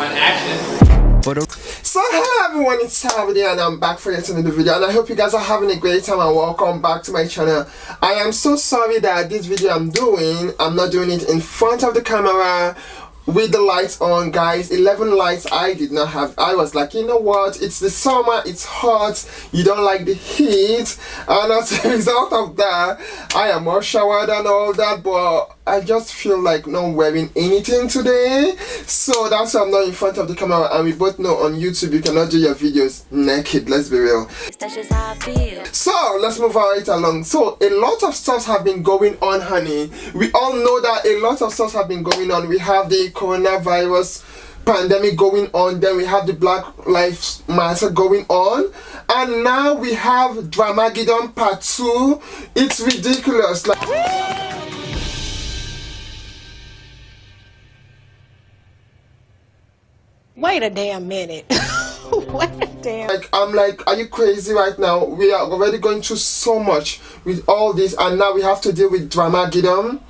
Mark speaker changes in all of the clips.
Speaker 1: 1, action.
Speaker 2: So hello everyone, it's Tati and I'm back for yet another video, and I hope you guys are having a great time and welcome back to my channel. I am so sorry that this video I'm not doing it in front of the camera with the lights on, guys. 11 lights I did not have. I was like, you know what, it's the summer, it's hot, you don't like the heat, and as a result of that I am all showered and all that, but I just feel like not wearing anything today, so that's why I'm not in front of the camera. And we both know on YouTube you cannot do your videos naked, let's be real.
Speaker 3: That's just how I feel.
Speaker 2: So let's move right along. So a lot of stuff have been going on, honey. We all know that a lot of stuff have been going on. We have the coronavirus pandemic going on, then we have the Black Lives Matter going on, and now we have Karmageddon Part 2. It's ridiculous. Like,
Speaker 4: wait a damn minute. Wait a damn.
Speaker 2: I'm like, are you crazy right now? We are already going through so much with all this, and now we have to deal with Karmageddon.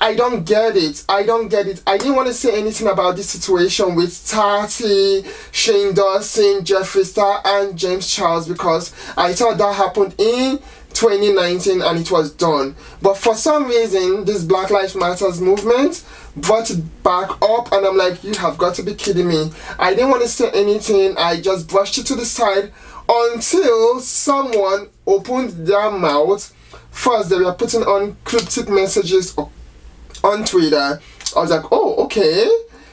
Speaker 2: I don't get it. I don't get it. I didn't want to say anything about this situation with Tati, Shane Dawson, Jeffree Star, and James Charles, because I thought that happened in 2019 and it was done. But for some reason, this Black Lives Matters movement brought it back up, and I'm like, you have got to be kidding me. I didn't want to say anything. I just brushed it to the side until someone opened their mouth. First, they were putting on cryptic messages on Twitter. I was like, oh, okay,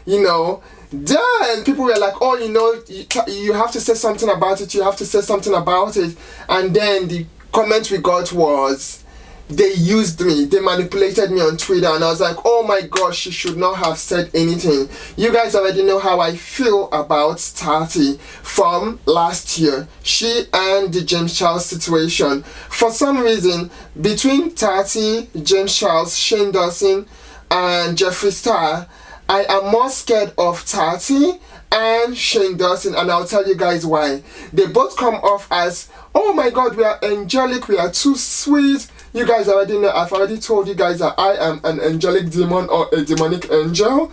Speaker 2: you know. Then people were like, oh, you know, you have to say something about it, you have to say something about it. And then the comment we got was, they used me, they manipulated me on Twitter. And I was like, oh my gosh, she should not have said anything. You guys already know how I feel about Tati from last year. She and the James Charles situation. For some reason, between Tati, James Charles, Shane Dawson, and Jeffree Star, I am more scared of Tati and Shane Dawson, and I'll tell you guys why. They both come off as, oh my god, we are angelic, we are too sweet. You guys already know, I've already told you guys that I am an angelic demon or a demonic angel,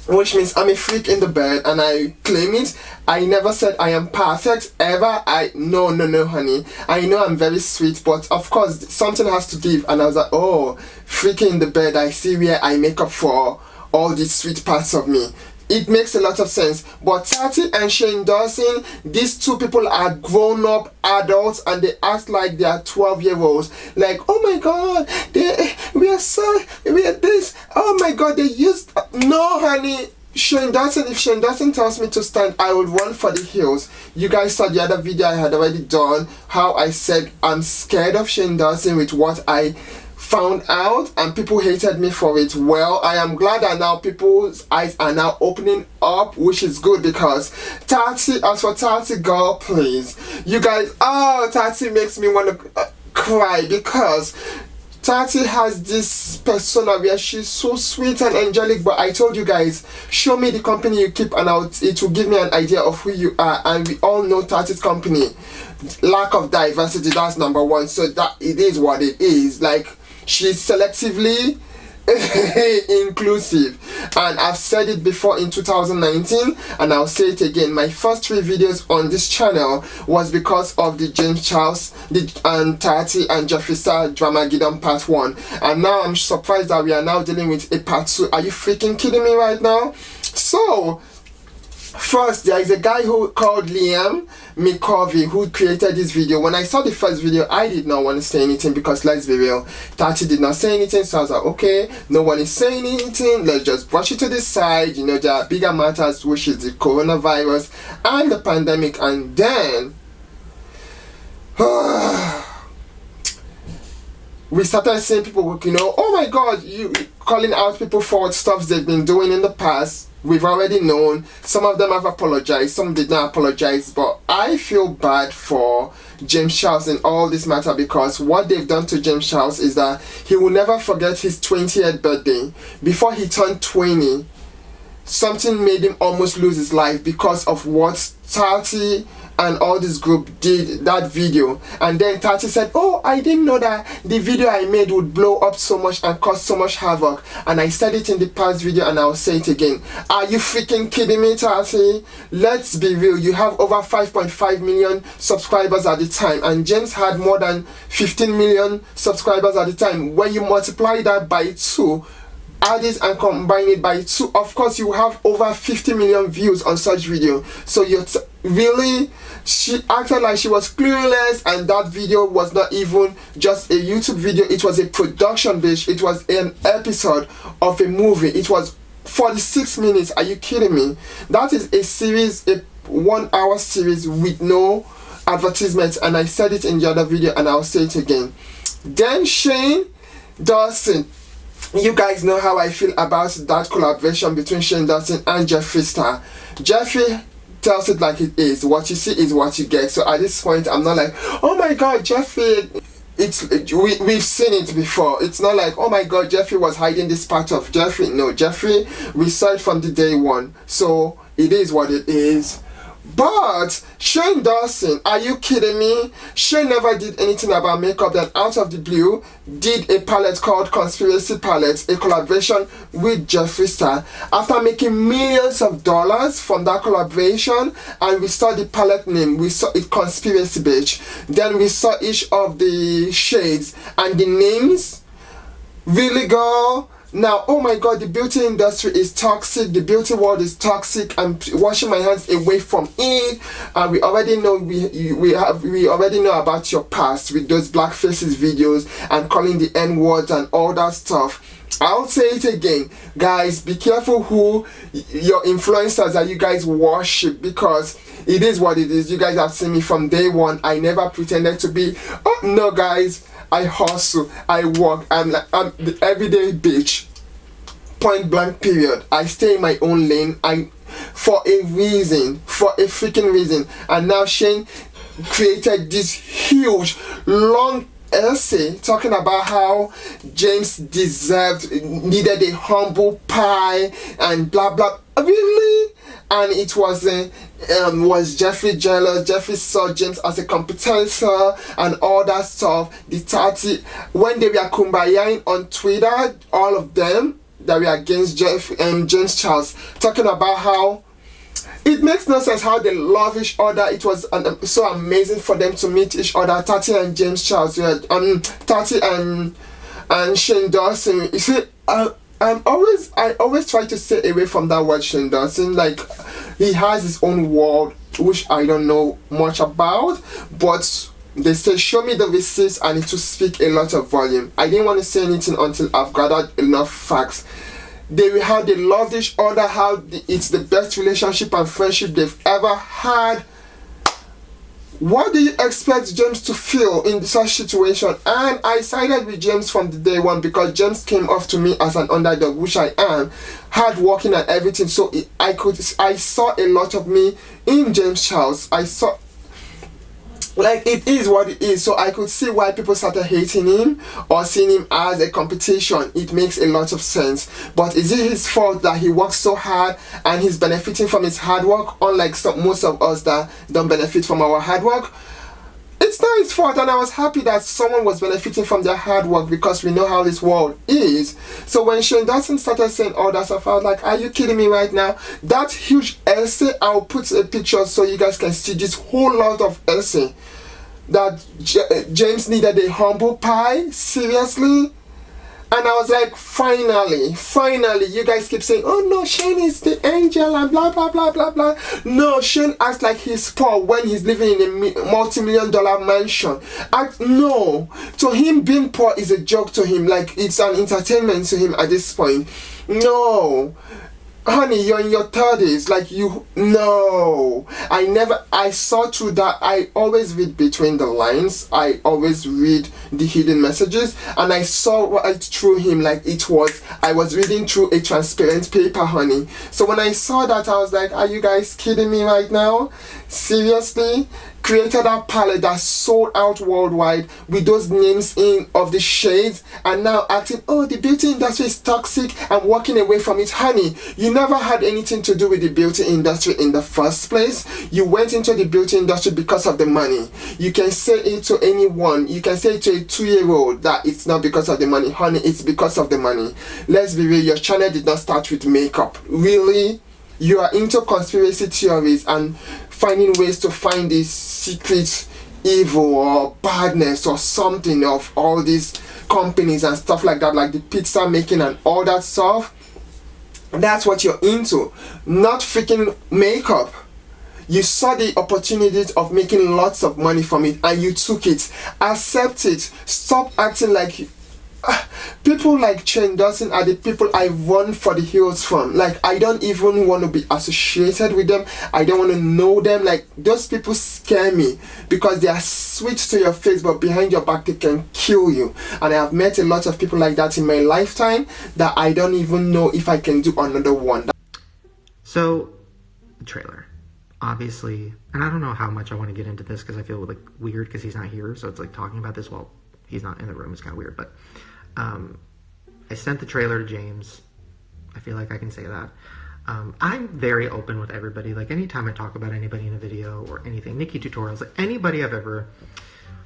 Speaker 2: which means I'm a freak in the bed, and I claim it. I never said I am perfect ever. No honey, I know I'm very sweet, but of course something has to give. And I was like, oh, freaking in the bed, I see where I make up for all these sweet parts of me. It makes a lot of sense. But Tati and Shane Dawson, these two people are grown-up adults, and they act like they are 12-year-olds. Like, oh my god, we are this. Oh my god, they used... No, honey. Shane Dawson, if Shane Dawson tells me to stand, I will run for the hills. You guys saw the other video I had already done, how I said I'm scared of Shane Dawson with what I found out, and people hated me for it. Well, I am glad that now people's eyes are now opening up, which is good, because Tati, as for Tati, girl, please, you guys, oh, Tati makes me want to cry, because Tati has this persona where she's so sweet and angelic, but I told you guys, show me the company you keep and it will give me an idea of who you are. And we all know Tati's company, lack of diversity, that's number one. So that it is what it is. Like, she's selectively inclusive, and I've said it before in 2019, and I'll say it again. My first 3 videos on this channel was because of the James Charles and Tati and Jeffree Star Karmageddon Part 1, and now I'm surprised that we are now dealing with a Part 2. Are you freaking kidding me right now? So first, there is a guy who called Liam McCovey who created this video. When I saw the first video, I did not want to say anything, because let's be real, Tati did not say anything. So I was like, okay, no one is saying anything, let's just brush it to the side. You know, there are bigger matters, which is the coronavirus and the pandemic. And then we started seeing people, you know, oh my god, you calling out people for stuff they've been doing in the past. We've already known. Some of them have apologized, some did not apologize, but I feel bad for James Charles in all this matter, because what they've done to James Charles is that he will never forget his 20th birthday. Before he turned 20, something made him almost lose his life because of what Tati and all this group did that video, and then Tati said, oh, I didn't know that the video I made would blow up so much and cause so much havoc. And I said it in the past video and I'll say it again. Are you freaking kidding me, Tati? Let's be real. You have over 5.5 million subscribers at the time, and James had more than 15 million subscribers at the time. When you multiply that by 2, add it and combine it by 2, of course you have over 50 million views on such video. So you're really, she acted like she was clueless, and that video was not even just a YouTube video. It was a production, bitch. It was an episode of a movie. It was 46 minutes. Are you kidding me? That is a series, a 1-hour series with no advertisements, and I said it in the other video and I'll say it again. Then Shane Dawson, you guys know how I feel about that collaboration between Shane Dawson and Jeffree Star. Jeffree tells it like it is. What you see is what you get. So at this point, I'm not like, oh my god, Jeffree, we've seen it before. It's not like, oh my god, Jeffree was hiding this part of Jeffree. No, Jeffree, we saw it from the day one. So it is what it is. But Shane Dawson, are you kidding me? Shane never did anything about makeup, then out of the blue did a palette called Conspiracy Palette, a collaboration with Jeffree Star. After making millions of dollars from that collaboration, and we saw the palette name, we saw it Conspiracy, bitch. Then we saw each of the shades and the names. Really, girl? Now, oh my god, the beauty industry is toxic. The beauty world is toxic. I'm washing my hands away from it. And we already know we already know about your past with those black faces videos and calling the N words and all that stuff. I'll say it again, guys. Be careful who your influencers that you guys worship, because it is what it is. You guys have seen me from day one. I never pretended to be. Oh no, guys. I hustle, I work, I'm the everyday bitch. Point blank period. I stay in my own lane. For a reason, for a freaking reason. And now Shane created this huge, long essay talking about how James needed a humble pie and blah blah. Really? And it was Jeffree jealous? Jeffree saw James as a competitor and all that stuff. The Tati, when they were kumbayaing on Twitter, all of them that were against James Charles, talking about how it makes no sense how they love each other. It was so amazing for them to meet each other. Tati and James Charles, Tati and Shane Dawson. You see, I always try to stay away from that word Shane Dawson. Like, he has his own world, which I don't know much about, but they say show me the receipts and it will speak a lot of volume. I didn't want to say anything until I've gathered enough facts. How they loved each other, it's the best relationship and friendship they've ever had. What do you expect James to feel in such situation? And I sided with James from the day one, because James came off to me as an underdog, which I am, hard working and everything. So I saw a lot of me in James Charles. I saw, like, it is what it is. So I could see why people started hating him or seeing him as a competition. It makes a lot of sense. But is it his fault that he works so hard and he's benefiting from his hard work, unlike most of us that don't benefit from our hard work? It's not his fault, and I was happy that someone was benefiting from their hard work, because we know how this world is. So when Shane Dawson started saying all that stuff, I was like, are you kidding me right now? That huge essay, I'll put a picture so you guys can see this whole lot of essay that James needed a humble pie. Seriously? And I was like, finally, you guys keep saying, oh no, Shane is the angel and blah blah blah blah blah. No, Shane acts like he's poor when he's living in a multi-million-dollar mansion. No, to him being poor is a joke to him, like it's an entertainment to him at this point. No, honey, you're in your 30s, like no. I saw through that. I always read between the lines. I always read the hidden messages, and I saw right through him, like I was reading through a transparent paper, honey. So when I saw that, I was like, are you guys kidding me right now? Seriously? Created a palette that sold out worldwide with those names in of the shades, and now acting, oh, the beauty industry is toxic, and walking away from it. Honey, you never had anything to do with the beauty industry in the first place. You went into the beauty industry because of the money. You can say it to anyone. You can say it to a 2-year-old that it's not because of the money. Honey, it's because of the money. Let's be real, your channel did not start with makeup. Really? You are into conspiracy theories and finding ways to find this secret evil or badness or something of all these companies and stuff like that, like the pizza making and all that stuff. That's what you're into, not freaking makeup. You saw the opportunities of making lots of money from it and you took it. Accept it. Stop acting like people like Shane Dawson are the people I run for the hills from. Like, I don't even want to be associated with them. I don't want to know them. Like, those people scare me because they are sweet to your face, but behind your back they can kill you. And I have met a lot of people like that in my lifetime that I don't even know if I can do another one.
Speaker 1: So, the trailer, obviously, and I don't know how much I want to get into this because I feel like weird because he's not here. So it's like talking about this while he's not in the room is kind of weird, but I sent the trailer to James. I feel like I can say that. I'm very open with everybody. Like, anytime I talk about anybody in a video or anything, Nikkietutorials, like anybody I've ever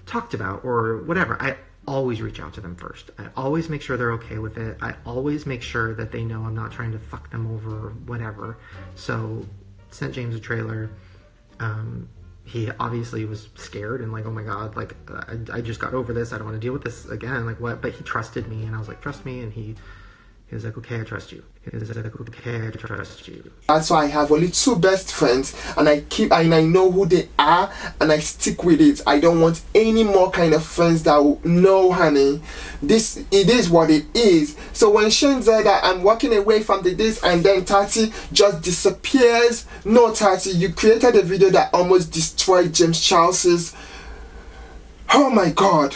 Speaker 1: talked about or whatever, I always reach out to them first. I always make sure they're okay with it. I always make sure that they know I'm not trying to fuck them over or whatever. So, sent James a trailer. He obviously was scared and like, oh my god, like I just got over this, I don't want to deal with this again, like what? But he trusted me and I was like, trust me, and he was like, okay, I trust you. He was like, okay, I trust you.
Speaker 2: That's why I have only 2 best friends, and I know who they are, and I stick with it. I don't want any more kind of friends that will, no honey, it is what it is. So when Shane said that I'm walking away from this and then Tati just disappears, no Tati, you created a video that almost destroyed James Charles's, oh my god,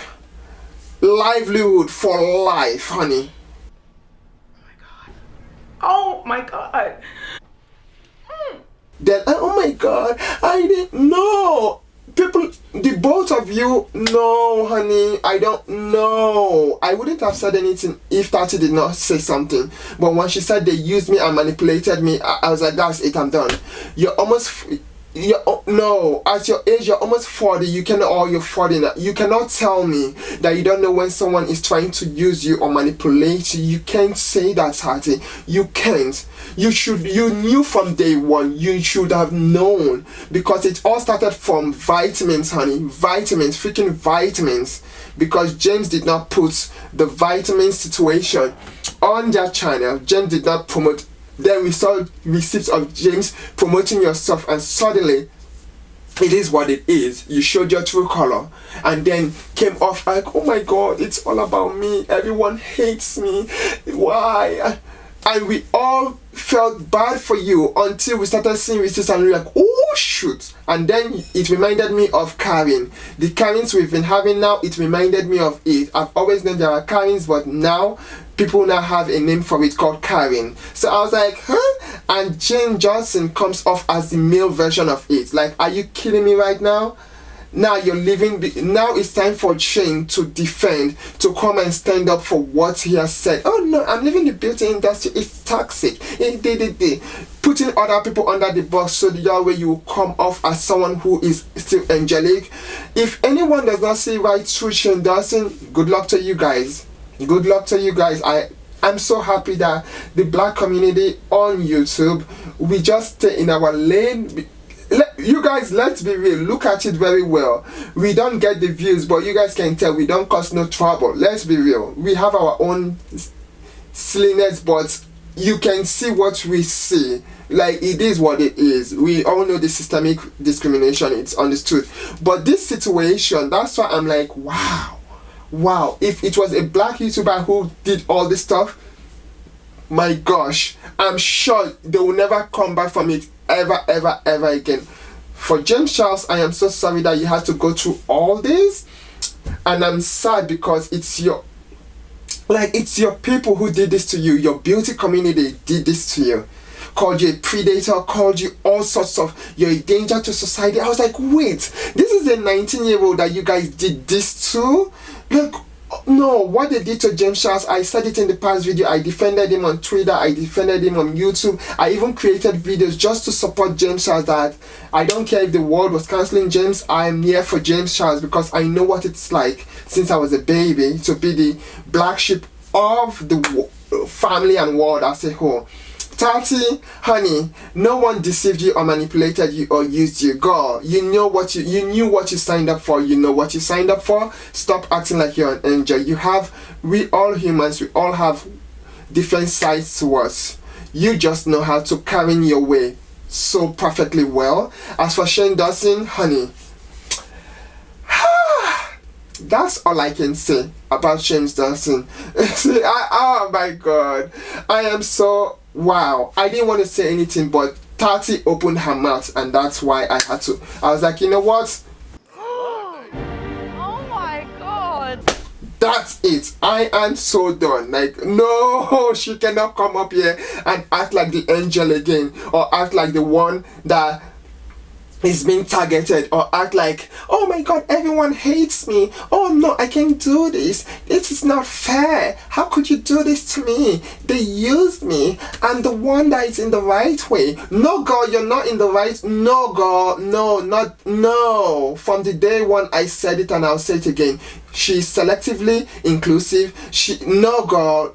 Speaker 2: livelihood for life, honey.
Speaker 3: Oh my god.
Speaker 2: Then, oh my god, I didn't know. People, the both of you, no honey, I don't know. I wouldn't have said anything if Tati did not say something. But when she said they used me and manipulated me, I was like, that's it, I'm done. No, at your age, you're almost 40, you're 40 now. You cannot tell me that you don't know when someone is trying to use you or manipulate you. You can't say that, Tati. You can't. You knew from day one. You should have known, because it all started from vitamins, honey. Vitamins, freaking vitamins. Because James did not put the vitamin situation on their channel. James did not promote. Then we saw receipts of James promoting your stuff, and suddenly it is what it is. You showed your true color and then came off like, oh my god, it's all about me, everyone hates me, why? And we all felt bad for you until we started seeing receipts and we were like, oh shoot. And then it reminded me of Karen. The Karens we've been having now, it reminded me of it. I've always known there are Karens, but now people now have a name for it called Karen. So I was like, huh? And Shane Dawson comes off as the male version of it. Like, are you kidding me right now? Now you're leaving. Now it's time for Shane to defend, to come and stand up for what he has said. Oh no, I'm leaving the beauty industry. It's toxic. Putting other people under the box so that way you will come off as someone who is still angelic. If anyone does not see right through Shane Dawson, good luck to you guys. Good luck to you guys. I'm so happy that the black community on YouTube, we just stay in our lane. You guys, let's be real, look at it very well. We don't get the views, but you guys can tell we don't cause no trouble. Let's be real, we have our own silliness, but you can see what we see. Like, it is what it is. We all know the systemic discrimination, it's understood. But this situation, that's why I'm like, wow, if it was a black YouTuber who did all this stuff, my gosh, I'm sure they will never come back from it ever again. For James Charles, I am so sorry that you had to go through all this, and I'm sad because it's your people who did this to you. Your beauty community did this to you. called you a predator, called you all sorts of, you're a danger to society. I was like, wait, this is a 19-year-old that you guys did this to? Like, no, what they did to James Charles, I said it in the past video, I defended him on Twitter, I defended him on YouTube, I even created videos just to support James Charles, that I don't care if the world was cancelling James, I am here for James Charles because I know what it's like since I was a baby to be the black sheep of the family and world as a whole. Tati, honey, no one deceived you or manipulated you or used you. Girl, you knew what you signed up for. You know what you signed up for. Stop acting like you're an angel. We all humans, we all have different sides to us. You just know how to carry your way so perfectly well. As for Shane Dawson, honey, that's all I can say about Shane Dawson. Oh my God, I am so wow. I didn't want to say anything, but Tati opened her mouth, and that's why I had to. I was like, you know what?
Speaker 3: Oh my God.
Speaker 2: That's it. I am so done. Like, no, she cannot come up here and act like the angel again, or act like the one that is being targeted, or act like, oh my God, everyone hates me. Oh no, I can't do this. This is not fair. How could you do this to me? They used me. I'm the one that is in the right way. No, girl, you're not in the right. No, girl, no. From the day one, I said it and I'll say it again. She's selectively inclusive. No, girl.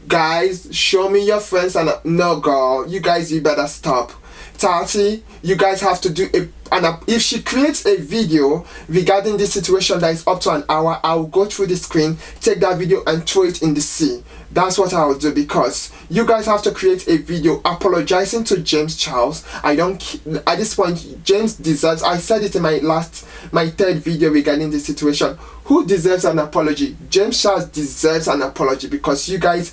Speaker 2: Guys, show me your friends, and no, girl, you guys, you better stop. Tati, you guys have to do if she creates a video regarding this situation that is up to an hour, I'll go through the screen, take that video and throw it in the sea. That's what I'll do, because you guys have to create a video apologizing to James Charles. At this point, James deserves, I said it in my third video regarding this situation. Who deserves an apology? James Charles deserves an apology, because you guys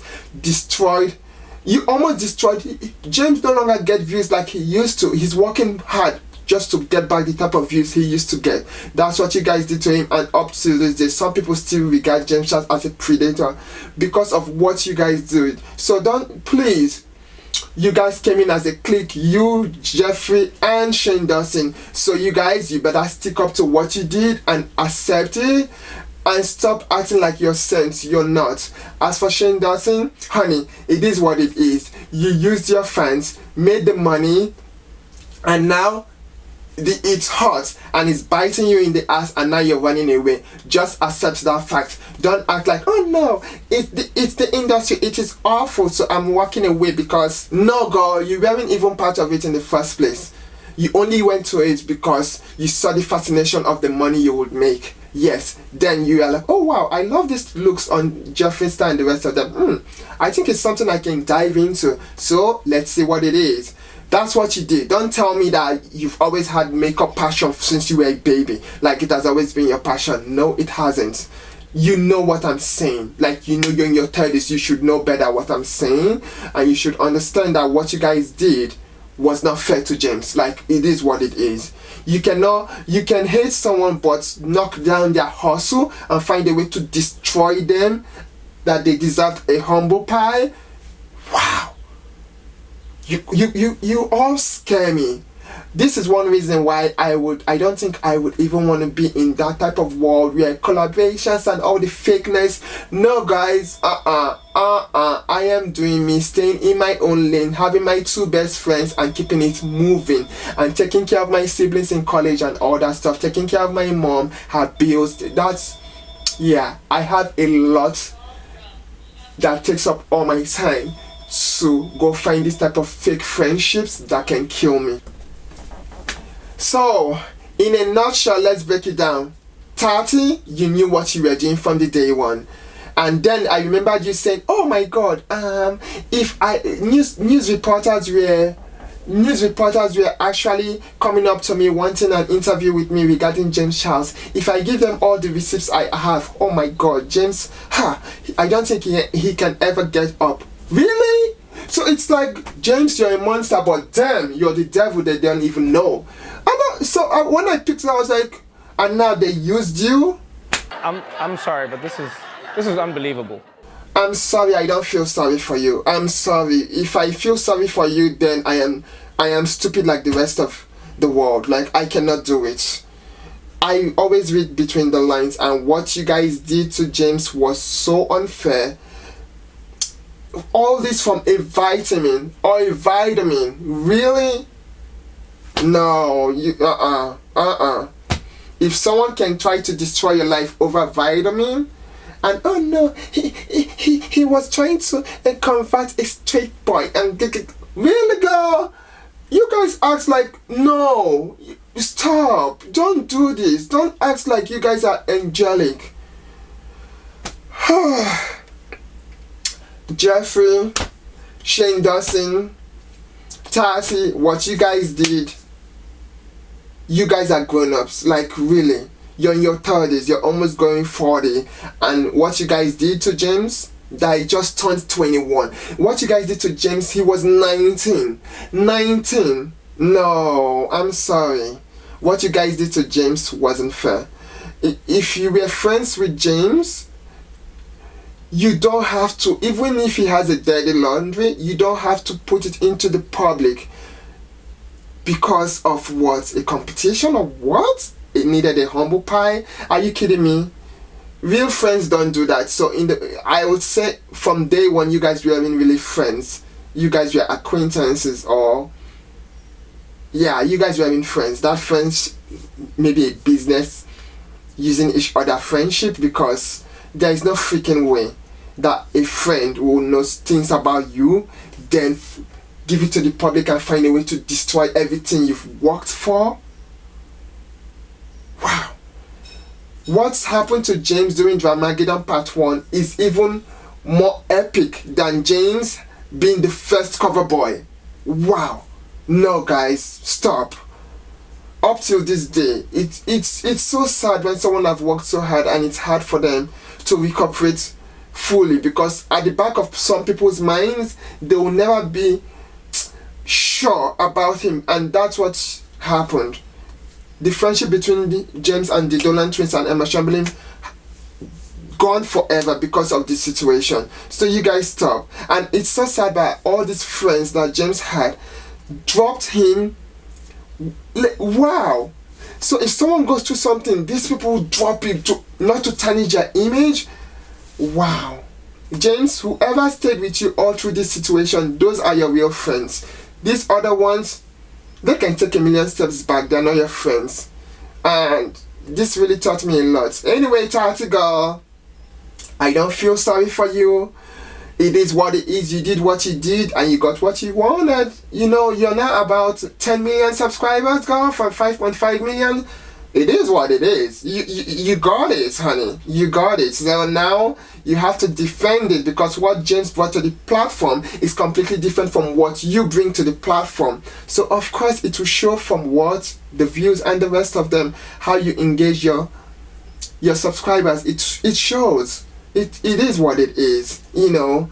Speaker 2: you almost destroyed. James no longer get views like he used to. He's working hard just to get back the type of views he used to get. That's what you guys did to him, and up to this day, some people still regard James Charles as a predator because of what you guys did. So please, you guys came in as a clique, you, Jeffree, and Shane Dawson. So you guys, you better stick up to what you did and accept it. And stop acting like you're saints. You're not. As for Shane Dawson, honey, it is what it is. You used your fans, made the money, and now it's hot and it's biting you in the ass, and now you're running away. Just accept that fact. Don't act like, oh no, it's the industry, it is awful, so I'm walking away. Because no, girl, you weren't even part of it in the first place. You only went to it because you saw the fascination of the money you would make. Yes, then you are like, oh wow, I love this looks on Jeffree Star and the rest of them. I think it's something I can dive into. So let's see what it is. That's what you did. Don't tell me that you've always had makeup passion since you were a baby, like it has always been your passion. No, it hasn't. You know what I'm saying. Like, you know, you're in your 30s, you should know better what I'm saying, and you should understand that what you guys did was not fair to James. Like, it is what it is. You can hate someone but knock down their hustle and find a way to destroy them, that they deserve a humble pie. Wow. You all scare me. This is one reason why I don't think I would even want to be in that type of world where collaborations and all the fakeness. No, guys, I am doing me, staying in my own lane, having my two best friends and keeping it moving, and taking care of my siblings in college and all that stuff, taking care of my mom, her bills. I have a lot that takes up all my time to go find this type of fake friendships that can kill me. So, in a nutshell, let's break it down. Tati, you knew what you were doing from the day one. And then I remember you saying, oh my God, news reporters were actually coming up to me wanting an interview with me regarding James Charles. If I give them all the receipts I have, oh my God, James, I don't think he can ever get up. Really? So it's like, James, you're a monster, but damn, you're the devil they don't even know. So when I picked it, I was like, and now they used you?
Speaker 5: I'm sorry, but this is unbelievable.
Speaker 2: I'm sorry, I don't feel sorry for you. I'm sorry. If I feel sorry for you, then I am stupid like the rest of the world. Like, I cannot do it. I always read between the lines, and what you guys did to James was so unfair. All this from a vitamin or a vitamin. Really? No, you If someone can try to destroy your life over vitamin, and oh no, he was trying to convert a straight boy, and really, girl, you guys act like, no, stop, don't do this, don't act like you guys are angelic. Jeffree, Shane Dawson, Tati, what you guys did, you guys are grown-ups. Like, really, you're in your 30s, you're almost going 40, and what you guys did to James, that he just turned 21. What you guys did to James, he was 19. No, I'm sorry. What you guys did to James wasn't fair. If you were friends with James, you don't have to, even if he has a dirty laundry, you don't have to put it into the public because of what? A competition or what? It needed a humble pie? Are you kidding me? Real friends don't do that. So I would say from day one, you guys weren't really friends. You guys were acquaintances, or yeah, you guys weren't friends. That friends, maybe a business using each other friendship, because there is no freaking way that a friend who knows things about you then give it to the public and find a way to destroy everything you've worked for. Wow. What's happened to James during Karmageddon Part 1 is even more epic than James being the first cover boy. Wow. No, guys, stop. Up till this day, it's so sad when someone have worked so hard and it's hard for them to recuperate fully, because at the back of some people's minds, they will never be sure about him, and that's what happened. The friendship between James and the Dolan twins and Emma Chamberlain gone forever because of this situation. So you guys stop. And it's so sad that all these friends that James had dropped him. Wow. So if someone goes through something, these people will drop it not to tarnish their image. Wow. James, whoever stayed with you all through this situation, those are your real friends. These other ones, they can take a million steps back. They're not your friends. And this really taught me a lot. Anyway, Tati girl, I don't feel sorry for you. It is what it is. You did what you did and you got what you wanted. You know, you're now about 10 million subscribers, girl, from 5.5 million. It is what it is. You got it, honey. You got it. So now you have to defend it, because what James brought to the platform is completely different from what you bring to the platform. So of course it will show from what the views and the rest of them, how you engage your subscribers. It shows. It is what it is, you know.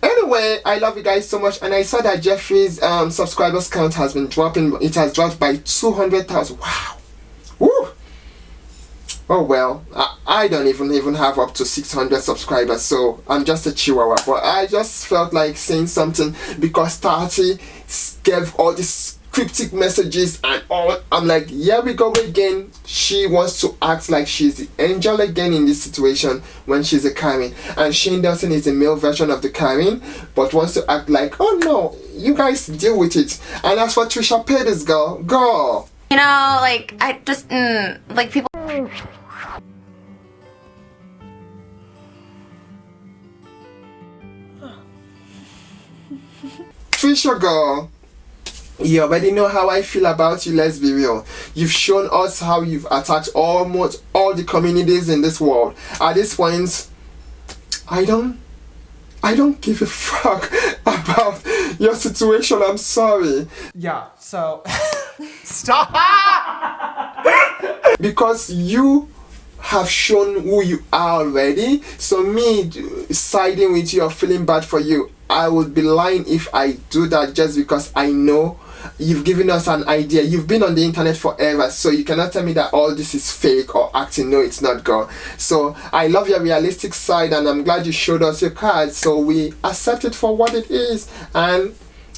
Speaker 2: Anyway, I love you guys so much, and I saw that Jeffree's subscribers count has been dropping. It has dropped by 200,000. Wow. Woo. Oh well, I don't even have up to 600 subscribers, so I'm just a chihuahua. But I just felt like saying something, because Tati gave all these cryptic messages and all. I'm like, here we go again. She wants to act like she's the angel again in this situation when she's a Karen, and Shane Dawson is the male version of the Karen, but wants to act like, oh no, you guys deal with it. And as for Trisha Paytas, girl,
Speaker 3: You know, like, I just, like, people.
Speaker 2: Trisha girl, you already know how I feel about you. Let's be real. You've shown us how you've attacked almost all the communities in this world. At this point, I don't give a fuck about your situation. I'm sorry.
Speaker 5: Yeah, so stop.
Speaker 2: Because you have shown who you are already. So me siding with you or feeling bad for you, I would be lying if I do that just because I know you've given us an idea. You've been on the internet forever, so you cannot tell me that all this is fake or acting. No, it's not, girl. So I love your realistic side, and I'm glad you showed us your cards, so we accept it for what it is. And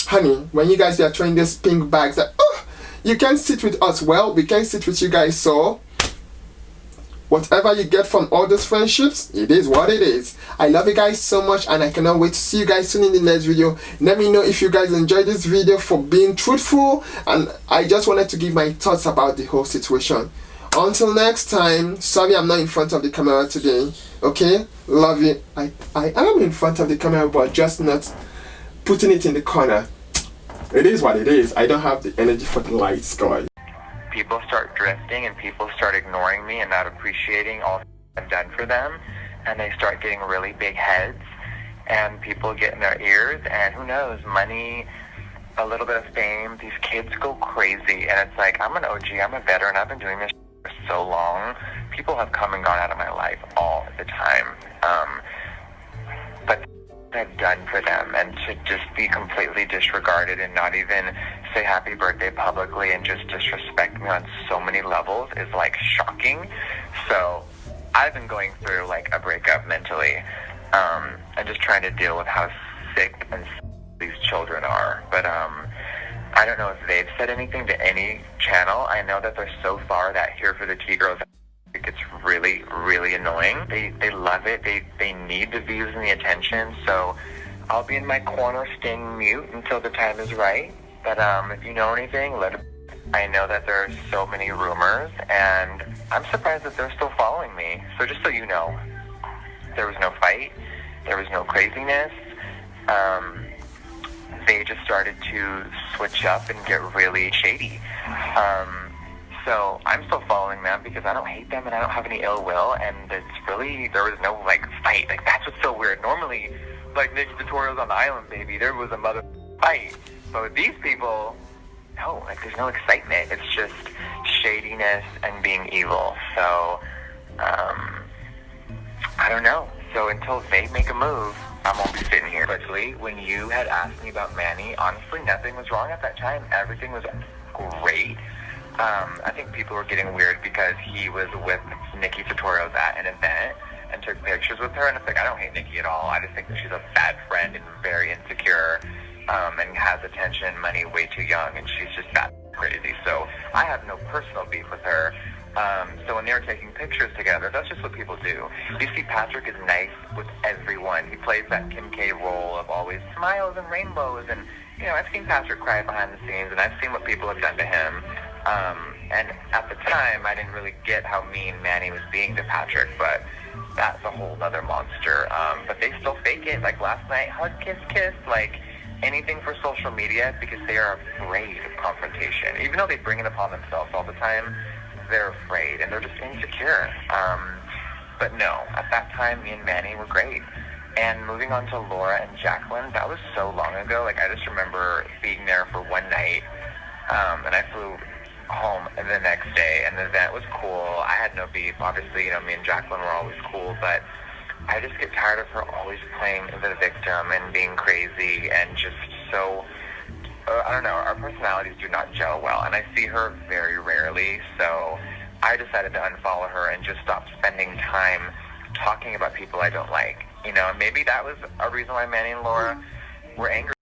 Speaker 2: honey, when you guys are throwing these pink bags that, oh, you can sit with us, well, we can sit with you guys. So whatever you get from all those friendships, it is what it is. I love you guys so much, and I cannot wait to see you guys soon in the next video. Let me know if you guys enjoyed this video for being truthful, and I just wanted to give my thoughts about the whole situation. Until next time, sorry I'm not in front of the camera today, okay? Love you. I am in front of the camera, but just not putting it in the corner. It is what it is. I don't have the energy for the lights, guys.
Speaker 6: People start drifting and people start ignoring me and not appreciating all I've done for them, and they start getting really big heads, and people get in their ears, and who knows, money, a little bit of fame, these kids go crazy. And it's like, I'm an OG, I'm a veteran, I've been doing this for so long. People have come and gone out of my life all the time, but I've done for them, and to just be completely disregarded and not even say happy birthday publicly and just disrespect me on so many levels is like shocking. So I've been going through like a breakup mentally, and just trying to deal with how sick and these children are. But I don't know if they've said anything to any channel. I know that they're so far that Here for the Tea Girls, it gets really, really annoying. They love it. They need the views and the attention. So I'll be in my corner staying mute until the time is right. But if you know anything, let it. I know that there's so many rumors, and I'm surprised that they're still following me. So just so you know, there was no fight. There was no craziness. They just started to switch up and get really shady. So I'm still following them because I don't hate them and I don't have any ill will, and it's really, there was no like fight. Like, that's what's so weird. Normally, like Nikkietutorials on the island, baby, there was a mother fight. But with these people, no, like there's no excitement. It's just shadiness and being evil. So I don't know. So until they make a move, I won't be sitting here. Quickly, when you had asked me about Manny, honestly, nothing was wrong at that time. Everything was great. I think people were getting weird because he was with Nikkietutorials at an event and took pictures with her, and it's like, I don't hate Nikki at all. I just think that she's a bad friend and very insecure, and has attention, money, way too young, and she's just that crazy. So I have no personal beef with her. So when they were taking pictures together, that's just what people do. You see, Patrick is nice with everyone. He plays that Kim K role of always smiles and rainbows, and you know, I've seen Patrick cry behind the scenes, and I've seen what people have done to him. And at the time, I didn't really get how mean Manny was being to Patrick, but that's a whole other monster. But they still fake it. Like last night, hug, kiss, kiss, like anything for social media, because they are afraid of confrontation. Even though they bring it upon themselves all the time, they're afraid, and they're just insecure. But no, at that time, me and Manny were great. And moving on to Laura and Jacqueline, that was so long ago. Like, I just remember being there for one night, and I flew home the next day, and the event was cool. I had no beef. Obviously, you know, me and Jacqueline were always cool, but I just get tired of her always playing the victim and being crazy and just so, I don't know, our personalities do not gel well, and I see her very rarely, so I decided to unfollow her and just stop spending time talking about people I don't like. You know, and maybe that was a reason why Manny and Laura were angry.